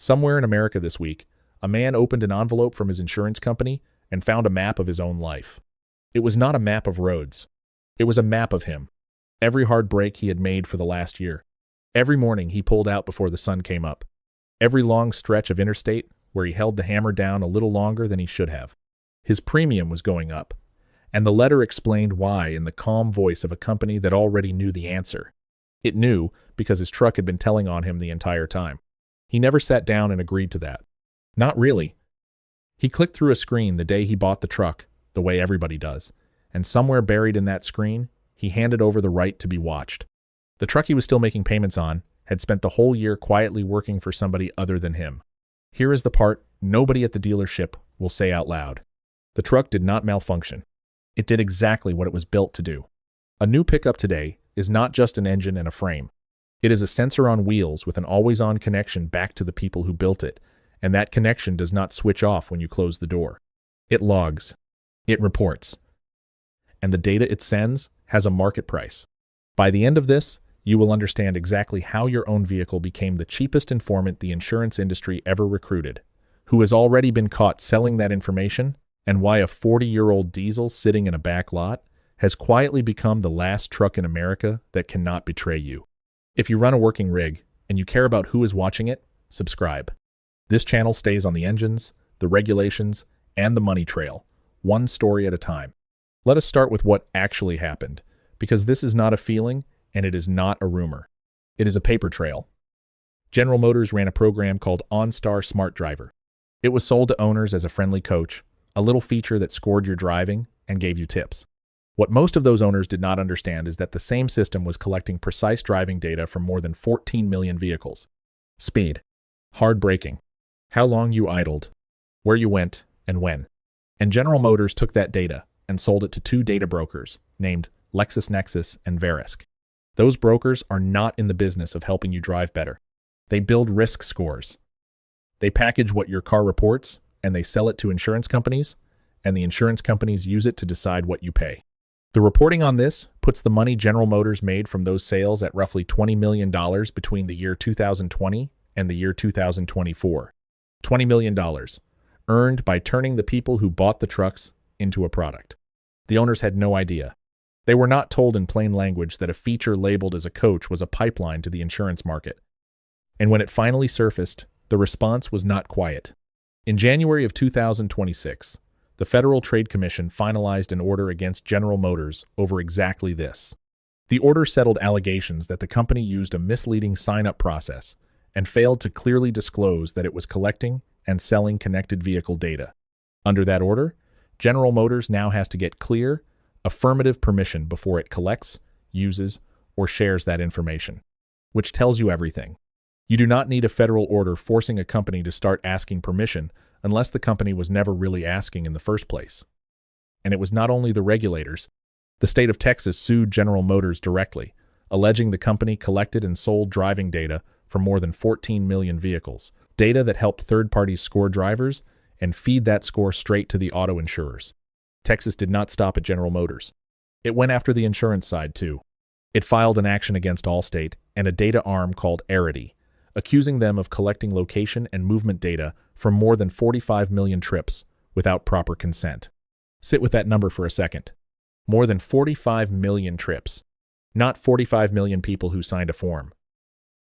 Somewhere in America this week, a man opened an envelope from his insurance company and found a map of his own life. It was not a map of roads. It was a map of him. Every hard break he had made for the last year. Every morning he pulled out before the sun came up. Every long stretch of interstate where he held the hammer down a little longer than he should have. His premium was going up, and the letter explained why in the calm voice of a company that already knew the answer. It knew because his truck had been telling on him the entire time. He never sat down and agreed to that. Not really. He clicked through a screen the day he bought the truck, the way everybody does, and somewhere buried in that screen, he handed over the right to be watched. The truck he was still making payments on had spent the whole year quietly working for somebody other than him. Here is the part nobody at the dealership will say out loud. The truck did not malfunction. It did exactly what it was built to do. A new pickup today is not just an engine and a frame. It is a sensor on wheels with an always-on connection back to the people who built it, and that connection does not switch off when you close the door. It logs. It reports. And the data it sends has a market price. By the end of this, you will understand exactly how your own vehicle became the cheapest informant the insurance industry ever recruited, who has already been caught selling that information, and why a 40-year-old diesel sitting in a back lot has quietly become the last truck in America that cannot betray you. If you run a working rig and you care about who is watching it, subscribe. This channel stays on the engines, the regulations, and the money trail, one story at a time. Let us start with what actually happened, because this is not a feeling and it is not a rumor. It is a paper trail. General Motors ran a program called OnStar Smart Driver. It was sold to owners as a friendly coach, a little feature that scored your driving and gave you tips. What most of those owners did not understand is that the same system was collecting precise driving data from more than 14 million vehicles. Speed, hard braking, how long you idled, where you went, and when. And General Motors took that data and sold it to two data brokers named LexisNexis and Verisk. Those brokers are not in the business of helping you drive better. They build risk scores. They package what your car reports, and they sell it to insurance companies, and the insurance companies use it to decide what you pay. The reporting on this puts the money General Motors made from those sales at roughly $20 million between the year 2020 and the year 2024. $20 million, earned by turning the people who bought the trucks into a product. The owners had no idea. They were not told in plain language that a feature labeled as a coach was a pipeline to the insurance market. And when it finally surfaced, the response was not quiet. In January of 2026, the Federal Trade Commission finalized an order against General Motors over exactly this. The order settled allegations that the company used a misleading sign-up process and failed to clearly disclose that it was collecting and selling connected vehicle data. Under that order, General Motors now has to get clear, affirmative permission before it collects, uses, or shares that information, which tells you everything. You do not need a federal order forcing a company to start asking permission unless the company was never really asking in the first place. And it was not only the regulators. The state of Texas sued General Motors directly, alleging the company collected and sold driving data from more than 14 million vehicles, data that helped third parties score drivers and feed that score straight to the auto insurers. Texas did not stop at General Motors. It went after the insurance side too. It filed an action against Allstate and a data arm called Arity, accusing them of collecting location and movement data from more than 45 million trips without proper consent. Sit with that number for a second. More than 45 million trips. Not 45 million people who signed a form.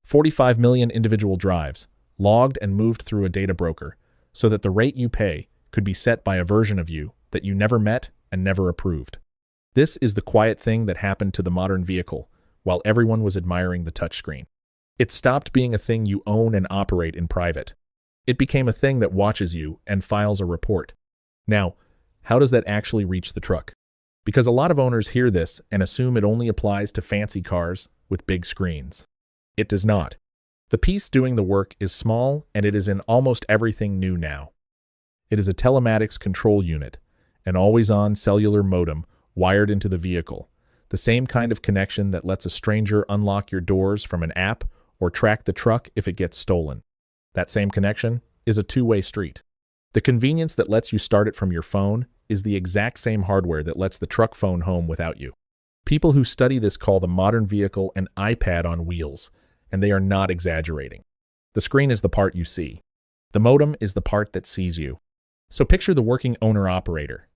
45 million individual drives, logged and moved through a data broker, so that the rate you pay could be set by a version of you that you never met and never approved. This is the quiet thing that happened to the modern vehicle while everyone was admiring the touchscreen. It stopped being a thing you own and operate in private. It became a thing that watches you and files a report. Now, how does that actually reach the truck? Because a lot of owners hear this and assume it only applies to fancy cars with big screens. It does not. The piece doing the work is small, and it is in almost everything new now. It is a telematics control unit, an always-on cellular modem wired into the vehicle, the same kind of connection that lets a stranger unlock your doors from an app or track the truck if it gets stolen. That same connection is a two-way street. The convenience that lets you start it from your phone is the exact same hardware that lets the truck phone home without you. People who study this call the modern vehicle an iPad on wheels, and they are not exaggerating. The screen is the part you see. The modem is the part that sees you. So picture the working owner-operator.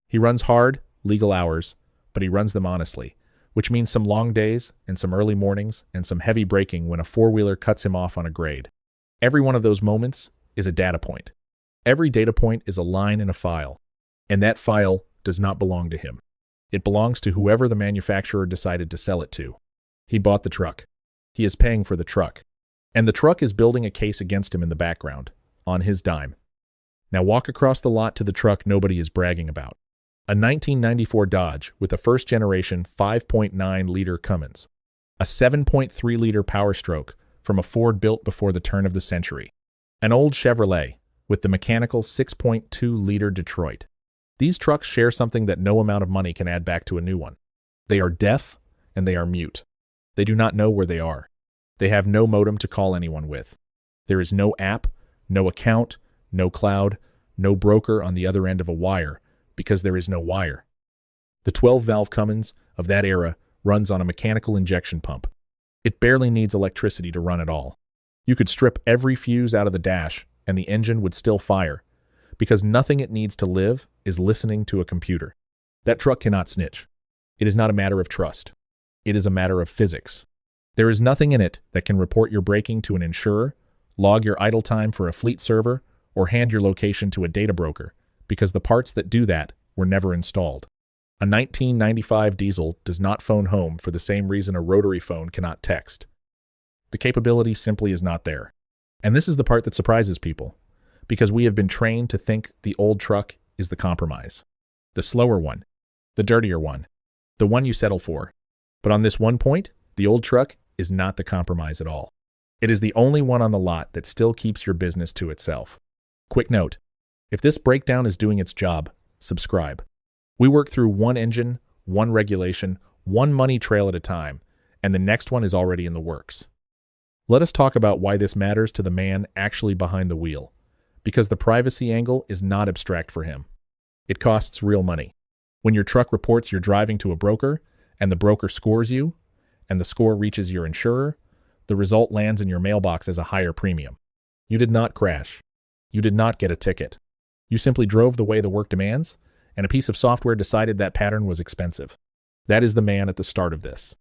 He runs hard, legal hours, but he runs them honestly, which means some long days and some early mornings and some heavy braking when a four-wheeler cuts him off on a grade. Every one of those moments is a data point. Every data point is a line in a file, and that file does not belong to him. It belongs to whoever the manufacturer decided to sell it to. He bought the truck. He is paying for the truck. And the truck is building a case against him in the background, on his dime. Now walk across the lot to the truck nobody is bragging about. A 1994 Dodge with a first-generation 5.9-liter Cummins. A 7.3-liter Power Stroke from a Ford built before the turn of the century. An old Chevrolet with the mechanical 6.2-liter Detroit. These trucks share something that no amount of money can add back to a new one. They are deaf and they are mute. They do not know where they are. They have no modem to call anyone with. There is no app, no account, no cloud, no broker on the other end of a wire, because there is no wire. The 12-valve Cummins of that era runs on a mechanical injection pump. It barely needs electricity to run at all. You could strip every fuse out of the dash and the engine would still fire, because nothing it needs to live is listening to a computer. That truck cannot snitch. It is not a matter of trust. It is a matter of physics. There is nothing in it that can report your braking to an insurer, log your idle time for a fleet server, or hand your location to a data broker, because the parts that do that were never installed. A 1995 diesel does not phone home for the same reason a rotary phone cannot text. The capability simply is not there. And this is the part that surprises people, because we have been trained to think the old truck is the compromise. The slower one, the dirtier one, the one you settle for. But on this one point, the old truck is not the compromise at all. It is the only one on the lot that still keeps your business to itself. Quick note, if this breakdown is doing its job, subscribe. We work through one engine, one regulation, one money trail at a time, and the next one is already in the works. Let us talk about why this matters to the man actually behind the wheel, because the privacy angle is not abstract for him. It costs real money. When your truck reports you're driving to a broker, and the broker scores you, and the score reaches your insurer, the result lands in your mailbox as a higher premium. You did not crash. You did not get a ticket. You simply drove the way the work demands, and a piece of software decided that pattern was expensive. That is the man at the start of this.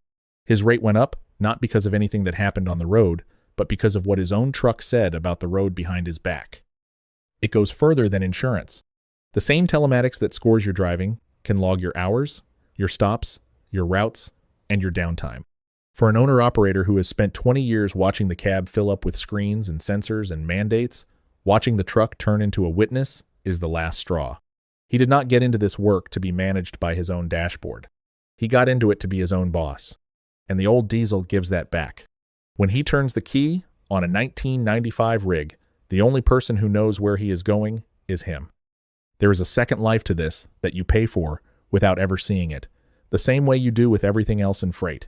His rate went up, not because of anything that happened on the road, but because of what his own truck said about the road behind his back. It goes further than insurance. The same telematics that scores your driving can log your hours, your stops, your routes, and your downtime. For an owner-operator who has spent 20 years watching the cab fill up with screens and sensors and mandates, watching the truck turn into a witness is the last straw. He did not get into this work to be managed by his own dashboard. He got into it to be his own boss. And the old diesel gives that back. When he turns the key on a 1995 rig, the only person who knows where he is going is him. There is a second life to this that you pay for without ever seeing it, the same way you do with everything else in freight.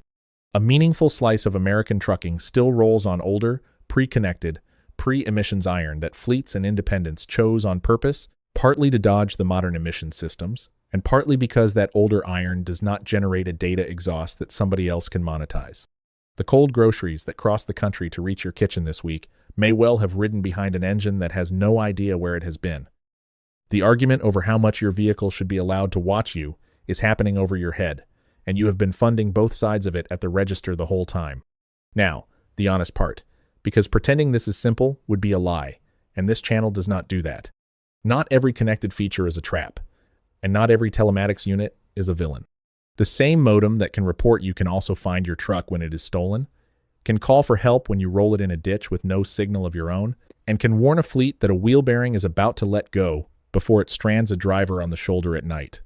A meaningful slice of American trucking still rolls on older, pre-connected, pre-emissions iron that fleets and independents chose on purpose, partly to dodge the modern emission systems, and partly because that older iron does not generate a data exhaust that somebody else can monetize. The cold groceries that cross the country to reach your kitchen this week may well have ridden behind an engine that has no idea where it has been. The argument over how much your vehicle should be allowed to watch you is happening over your head, and you have been funding both sides of it at the register the whole time. Now, the honest part, because pretending this is simple would be a lie, and this channel does not do that. Not every connected feature is a trap, and not every telematics unit is a villain. The same modem that can report you can also find your truck when it is stolen, can call for help when you roll it in a ditch with no signal of your own, and can warn a fleet that a wheel bearing is about to let go before it strands a driver on the shoulder at night.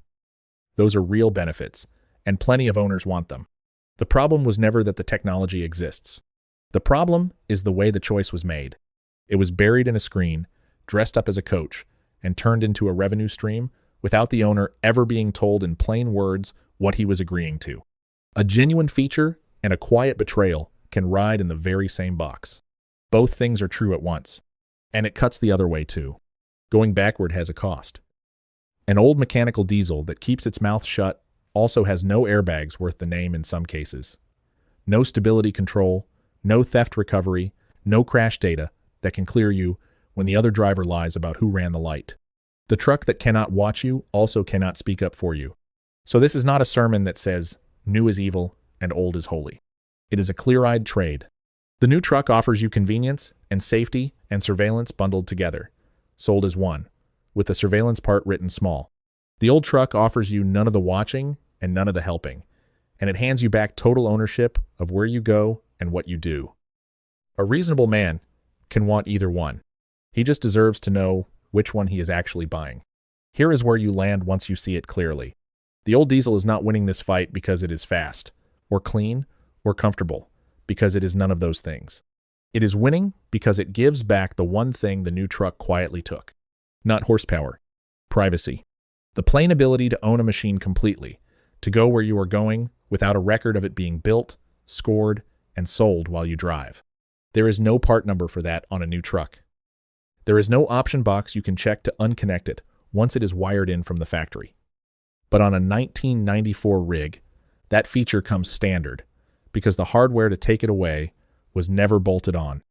Those are real benefits, and plenty of owners want them. The problem was never that the technology exists. The problem is the way the choice was made. It was buried in a screen, dressed up as a coach, and turned into a revenue stream without the owner ever being told in plain words what he was agreeing to. A genuine feature and a quiet betrayal can ride in the very same box. Both things are true at once, and it cuts the other way too. Going backward has a cost. An old mechanical diesel that keeps its mouth shut also has no airbags worth the name in some cases. No stability control, no theft recovery, no crash data that can clear you when the other driver lies about who ran the light. The truck that cannot watch you also cannot speak up for you. So this is not a sermon that says, new is evil and old is holy. It is a clear-eyed trade. The new truck offers you convenience and safety and surveillance bundled together, sold as one, with the surveillance part written small. The old truck offers you none of the watching and none of the helping, and it hands you back total ownership of where you go and what you do. A reasonable man can want either one. He just deserves to know which one he is actually buying. Here is where you land once you see it clearly. The old diesel is not winning this fight because it is fast, or clean, or comfortable, because it is none of those things. It is winning because it gives back the one thing the new truck quietly took. Not horsepower, privacy. The plain ability to own a machine completely, to go where you are going without a record of it being built, scored, and sold while you drive. There is no part number for that on a new truck. There is no option box you can check to unconnect it once it is wired in from the factory. But on a 1994 rig, that feature comes standard, because the hardware to take it away was never bolted on.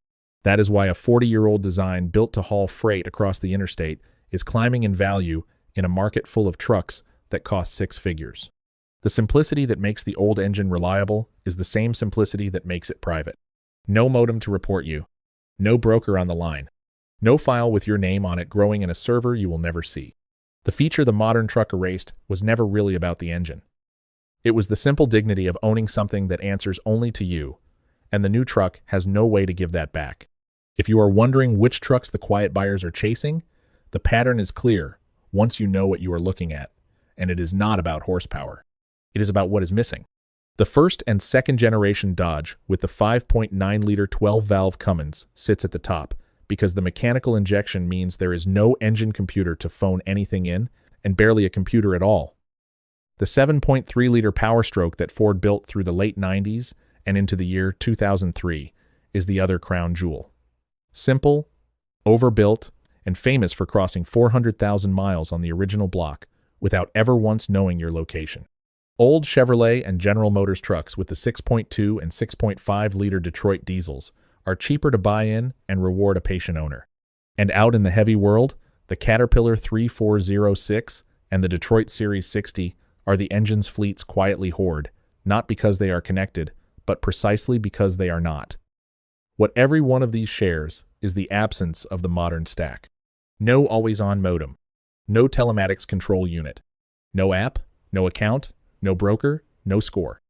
That is why a 40-year-old design built to haul freight across the interstate is climbing in value in a market full of trucks that cost six figures. The simplicity that makes the old engine reliable is the same simplicity that makes it private. No modem to report you. No broker on the line. No file with your name on it growing in a server you will never see. The feature the modern truck erased was never really about the engine. It was the simple dignity of owning something that answers only to you, and the new truck has no way to give that back. If you are wondering which trucks the quiet buyers are chasing, the pattern is clear once you know what you are looking at, and it is not about horsepower. It is about what is missing. The first and second generation Dodge with the 5.9-liter 12-valve Cummins sits at the top because the mechanical injection means there is no engine computer to phone anything in and barely a computer at all. The 7.3-liter Power Stroke that Ford built through the late 90s and into the year 2003 is the other crown jewel. Simple, overbuilt, and famous for crossing 400,000 miles on the original block without ever once knowing your location. Old Chevrolet and General Motors trucks with the 6.2 and 6.5-liter Detroit diesels are cheaper to buy in and reward a patient owner. And out in the heavy world, the Caterpillar 3406 and the Detroit Series 60 are the engines fleets quietly hoard, not because they are connected, but precisely because they are not. What every one of these shares is the absence of the modern stack. No always-on modem, no telematics control unit, no app, no account, no broker, no score.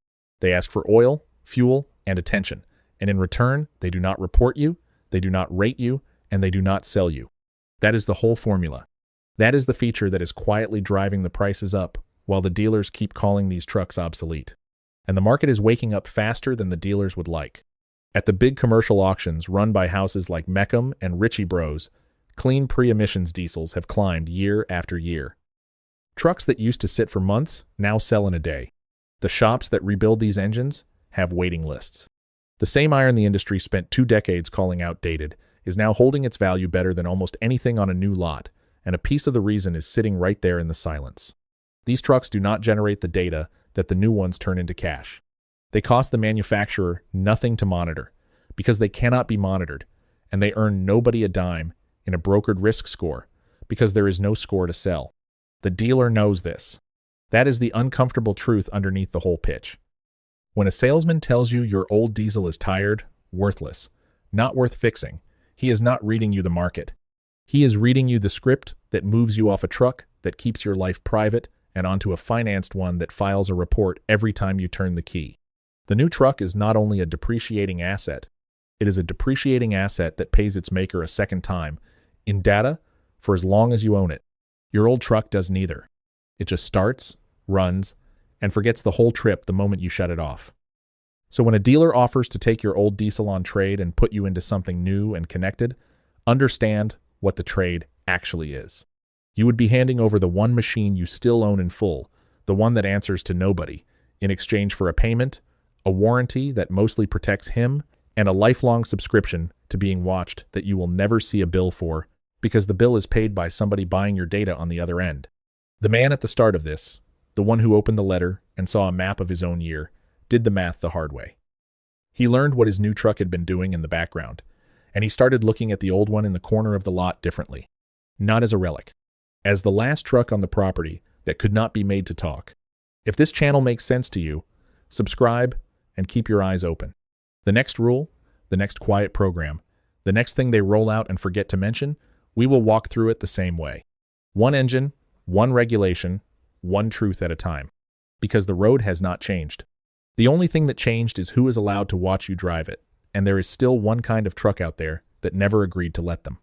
They ask for oil, fuel, and attention, and in return, they do not report you, they do not rate you, and they do not sell you. That is the whole formula. That is the feature that is quietly driving the prices up while the dealers keep calling these trucks obsolete. And the market is waking up faster than the dealers would like. At the big commercial auctions run by houses like Meckham and Ritchie Bros, clean pre-emissions diesels have climbed year after year. Trucks that used to sit for months now sell in a day. The shops that rebuild these engines have waiting lists. The same iron the industry spent 2 decades calling outdated is now holding its value better than almost anything on a new lot, and a piece of the reason is sitting right there in the silence. These trucks do not generate the data that the new ones turn into cash. They cost the manufacturer nothing to monitor, because they cannot be monitored, and they earn nobody a dime in a brokered risk score, because there is no score to sell. The dealer knows this. That is the uncomfortable truth underneath the whole pitch. When a salesman tells you your old diesel is tired, worthless, not worth fixing, he is not reading you the market. He is reading you the script that moves you off a truck that keeps your life private and onto a financed one that files a report every time you turn the key. The new truck is not only a depreciating asset, it is a depreciating asset that pays its maker a second time, in data, for as long as you own it. Your old truck does neither. It just starts, runs, and forgets the whole trip the moment you shut it off. So when a dealer offers to take your old diesel on trade and put you into something new and connected, understand what the trade actually is. You would be handing over the one machine you still own in full, the one that answers to nobody, in exchange for a payment, a warranty that mostly protects him, and a lifelong subscription to being watched that you will never see a bill for, because the bill is paid by somebody buying your data on the other end. The man at the start of this, the one who opened the letter and saw a map of his own year, did the math the hard way. He learned what his new truck had been doing in the background, and he started looking at the old one in the corner of the lot differently. Not as a relic, as the last truck on the property that could not be made to talk. If this channel makes sense to you, subscribe and keep your eyes open. The next rule, the next quiet program, the next thing they roll out and forget to mention, we will walk through it the same way. One engine, one regulation, one truth at a time. Because the road has not changed. The only thing that changed is who is allowed to watch you drive it, and there is still one kind of truck out there that never agreed to let them.